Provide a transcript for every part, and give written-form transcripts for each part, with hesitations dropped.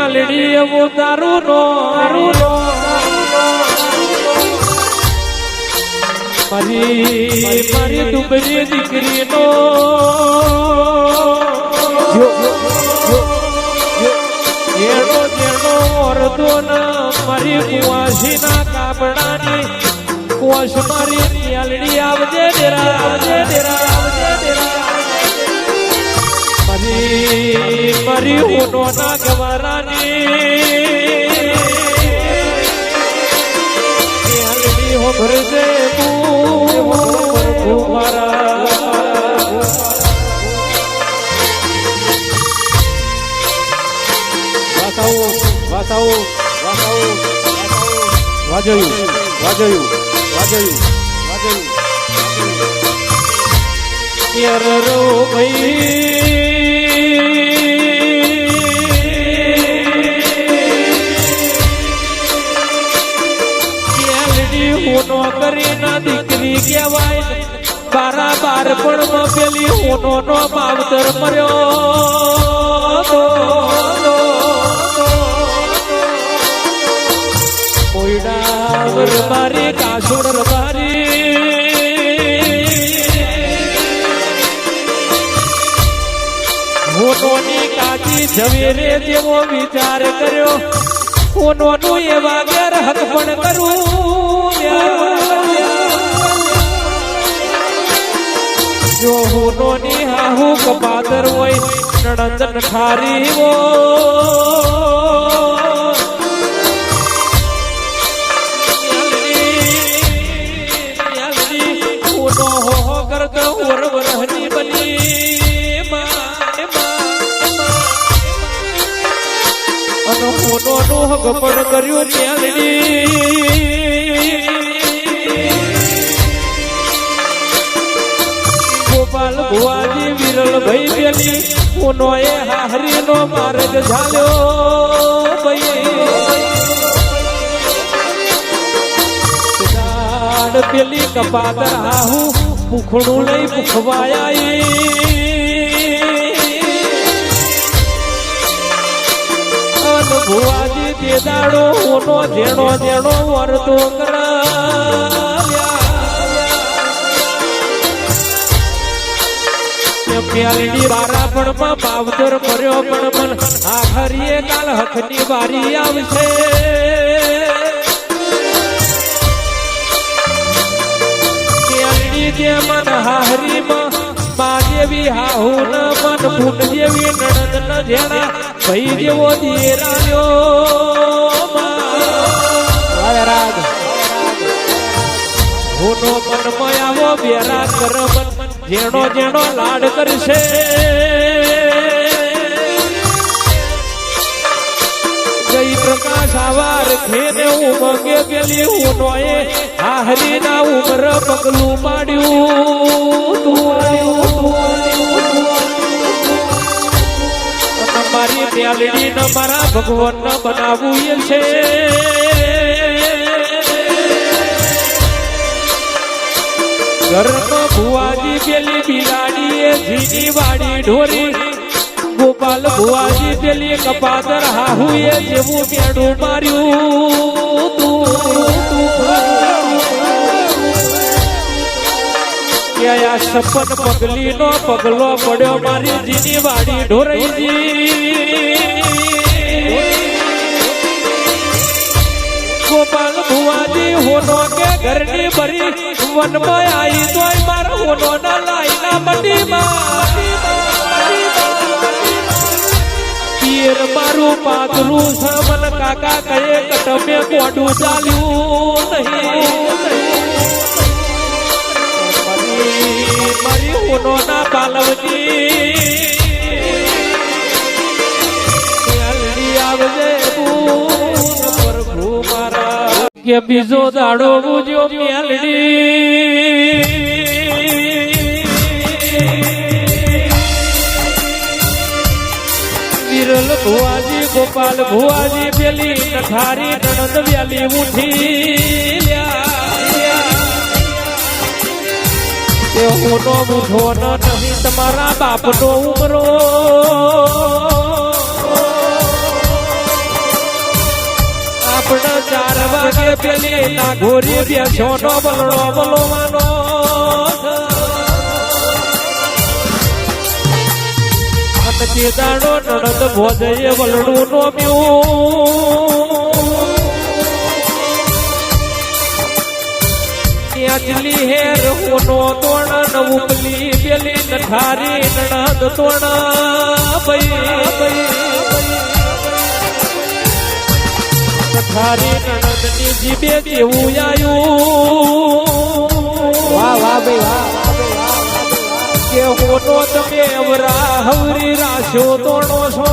મેલડી એવો તારું નો મારી દુબળી દીકરીનો જેણો જેણો અર્ધો મારી કુવાસીના કાપડાની કોશ મારી મેલડી આવજે ડેરા આવજે ડેરા આવજે ડેરા મારી હોનો ના ગવારાની મેલડી હો ભરજે કરીને દીકરી કહેવાય બારા બાર પણ પેલી હોનો નો માવતર મર્યો કોઈડાવર મારી કાસુર મારી હોનોની કાચી ઝવેરે જેવો વિચાર કર્યો હોનોનું એવા ઘેર હક પણ કરું જો હોનોની હાહુ કપાદર હોય નણંદન ખારી હો હોનો હો કરતો ઓરવરની બની અને હોનોનું હક પણ કર્યું મેલડી ગોપાલ ભુવાજી વિરલ ભાઈ પેલી ઉનો એ હાહરી નો માર્ગ ઝાલ્યો ભાઈ પેલી કપાદર હાહુ મુખડું લઈ મુખવાયા ભુવાજી તે દાડો ઉનો જેણો જેણો વર્તો મેલડી બારા પણ માં માવતર કર્યો પણ મન આખરીએ કાલ હકની વારી આવશે મેલડી જે મન હાહરી માં મા જેવી હાહુ ન મન ફૂટ જેવી નણંદ ન જેણા ભાઈ જેવો દીરાયો રાગ હોનો મન મયાવો બેરા કર મન જેણો જેણો લાડ કરશે જય પ્રકાશ આવાર ખેને ઉમગે પેલી ઉનોએ હાહરી ના ઉમર પગલું પાડ્યું મારી મેલડી ન મારા ભગવાન ન બનાવવું છે ઘરમાં ભુવાજી પેલી બિલાડીએ જીની વાડી ઢોરી ગોપાલ ભુવાજી પેલી કપાદર હાહુએ જેવું મેડું માર્યું ક્યાં સપન પગલી નો પગલો પડ્યો મારી જીની વાડી ઢોરઈજી ગોપાલ ભુવાજી હોનો કે ઘરની ભરી વનમાં આવી તોય મારા હોનો ના લાઈના મંડીમાં પિયર મારું પાતળું સમન કાકા કહે કટમે કોડું ચાલ્યું નહીં મારી હોનો ના પાલવજી આવજે પ્રભુ મારા કે બીજો દાડો બુજો મેલડી વિરલ ભુવાજી ગોપાલ ભુવાજી પેલી નઠારી નણંદ વ્યાલી ઉઠી હોનો મુઠો નહીં તમારા બાપનો ઉમરો આપણે 4 વાગે પેલી નાગોરી બેસો નો બલડો બોલવાનો અને દાડો નણદ ભોજયે વલડું નો મ્યું ન્યાચલી હેર હોનો તોણ ઉપલી પેલી નઠારી નણદ તોણ નઠારી નણદ ની જીબે જેવું આયું વાહ વાહ ભાઈ વાહ કે હોનો તમે અવરા હવરી રાશો તોણો છો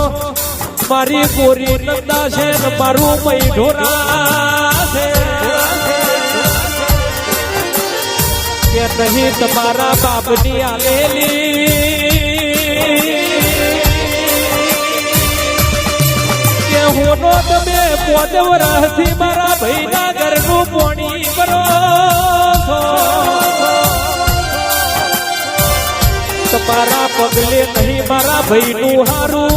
મારી ગોરી નંદા છે ને મારું મય ઢોરા છે કે નહીં તમારા બાપની આલેલી કે હોનો તમે પોદવરાથી મારા ભાઈના ઘરનું પોણી કરો છો તમારા પગલે નહીં મારા ભાઈનું હારું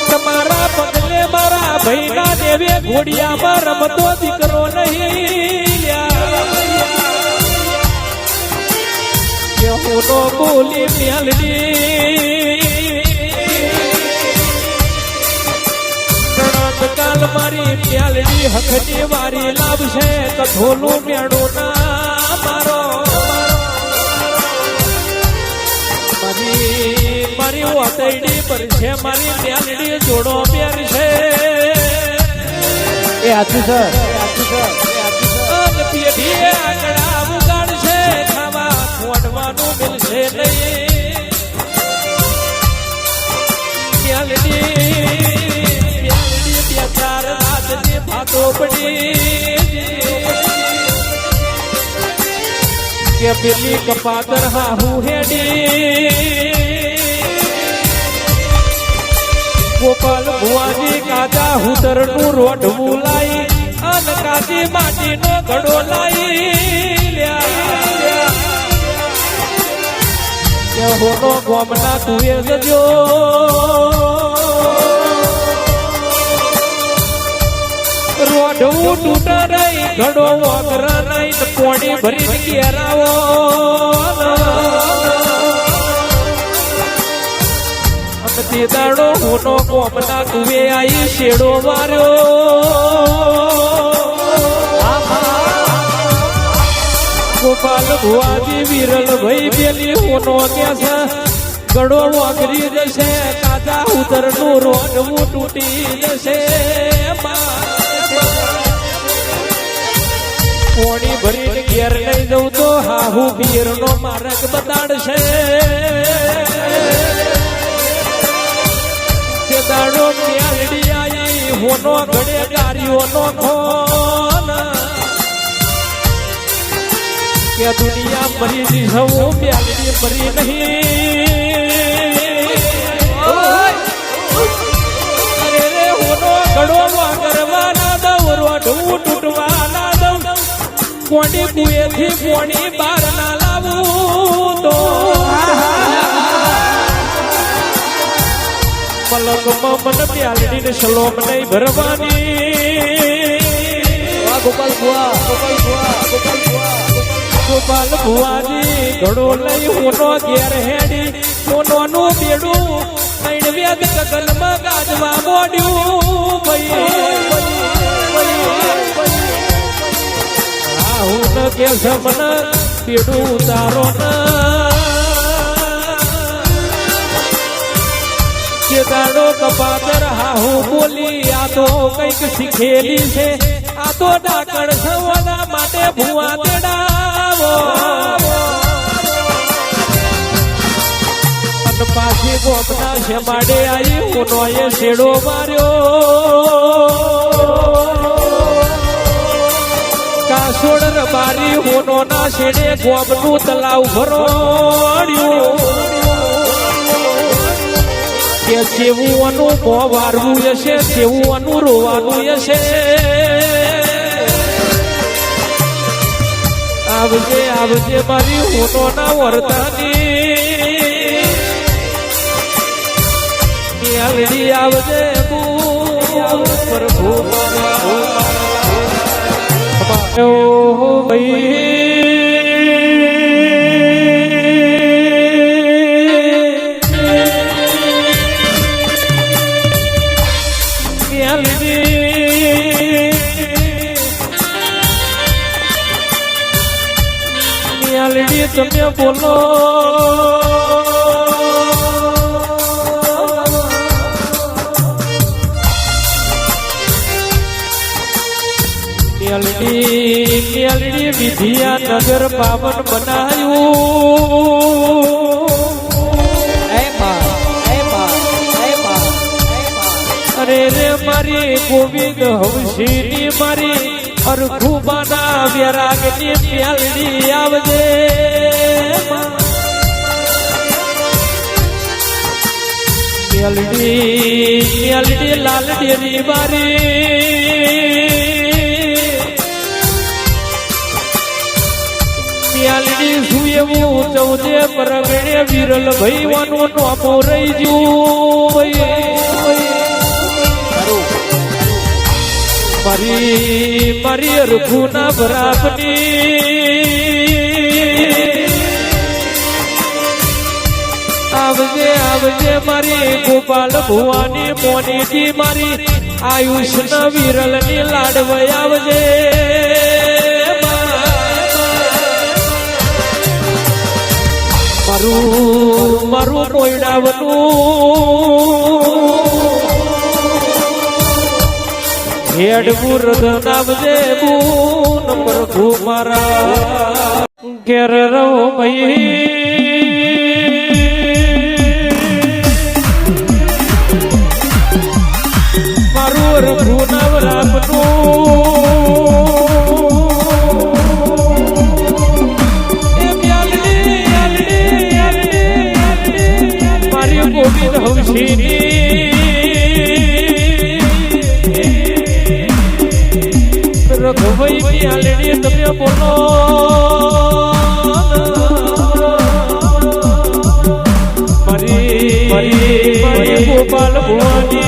તમારા પગલે મારા ભાઈના દેવે ઘોડિયામાં રમતો દીકરો નહીં કે હું નો બોલી મેલડી કાલ મારી મેલડી હખની વારી લાવશે કથોલું મેળું ના મારો મારી વાતડી પર છે મારી મેલડી જોડો પેર છે એ હાચું સર પેઢીએ આંગળા ઉગાડશે ખાવા ખોડવાનું મિલશે નહીં મેલડી બે 4 રાતની ભાતો પડી કે પેલી કપાતર હાહુ હેડી ગોપાલ ભુવાજી કાજા હુતર નું રોઢવું લાઈ અન કાજી માટી નો ઘડો લાઈ હોનો ગોમના તુએ જજો રોઢવું તૂટ નહીં ઘડો વગર નહીં પોણી ભરી ઘેરાવો તે દાડો હોનો ગોમના તુએ આઈ શેડો માર્યો ગોપાલ ભુવાજી વિરલ ભાઈ પેલી હોનો ત્યાં ગળો વાગરી જશે કાજા ઉતર નું રોડવું તૂટી જશે પોણી ભરીને ઘેર લઈ જવું તો હાહુ પીર નો માર્ગ બતાડશે કે દાડો મેલડી આઈ હોનો ઘડે ગારીઓ નો ખોન કે દુનિયા મરી દીધું મેલડી મરી નહીં અરે રે હોનો ઘડો વાગરવાના દઉં રોઢવું તૂટવાના દઉં કોણી કુએથી પોણી બાર ના લાવું તો પલકમાં મને પ્યાલડી ને સલોમ નહીં ભરવાની ગોપાલ ભુવા ગોપાલ ભુવાજી ઘડો લઈ હોનો ઘેર હેડી હોનોનું બેડું કઈણ વેદ કગલમાં ગાજવા મોડ્યું હું ન કે સમન બેડું તારો કે દાડો કપાતર હાહુ બોલી આ તો કઈક શીખેલી છે આ તો ડાકણ સવાના માટે ભુવા તેડાવો અને પાછી ગોપના શેમાડે આવી હોનો એ શેડો માર્યો કાસોડ રબારી હોનો ના શેડે ગોમનું તલાવ ભરોડ્યું કે જેવું અનું મોં વારવું હશે જેવું અનું રોવાનું હશે આવજે આવજે મારી હોનો ના વર્તાની મ્યાલડી આવજે પ્રભુ મ્યાલડી તમે બોલો મ્યાલડી વિધિયા નગર પાવન બનાયું અરે રે મારી ગોવિંદ હવસીની મારી અરખુબાના વ્યારાગની મ્યાલડી આવજે મ્યાલડી લાલ ડેરી મારી મ્યાલડી સુયેવું ચૌદે પરગણે વિરલ ભૈવાનું નોમો રહી જયું મારી અરખુના ભરાપની આવજે મારી ગોપાલ ભુવાની મોનીજી મારી આયુષના વિરલની લાડવઈ આવજે મારું કોયડાવનું હેડવું રધનાવજે બૂન પ્રભુ મારા ઘેર રહો ભાઈ મારું રઘુ નવરાપનું મારી ગોવિંદ હવસીની રઘુભાઈ મ્યાલડી તમે બોલો મારી ગોપાલ ભુવાની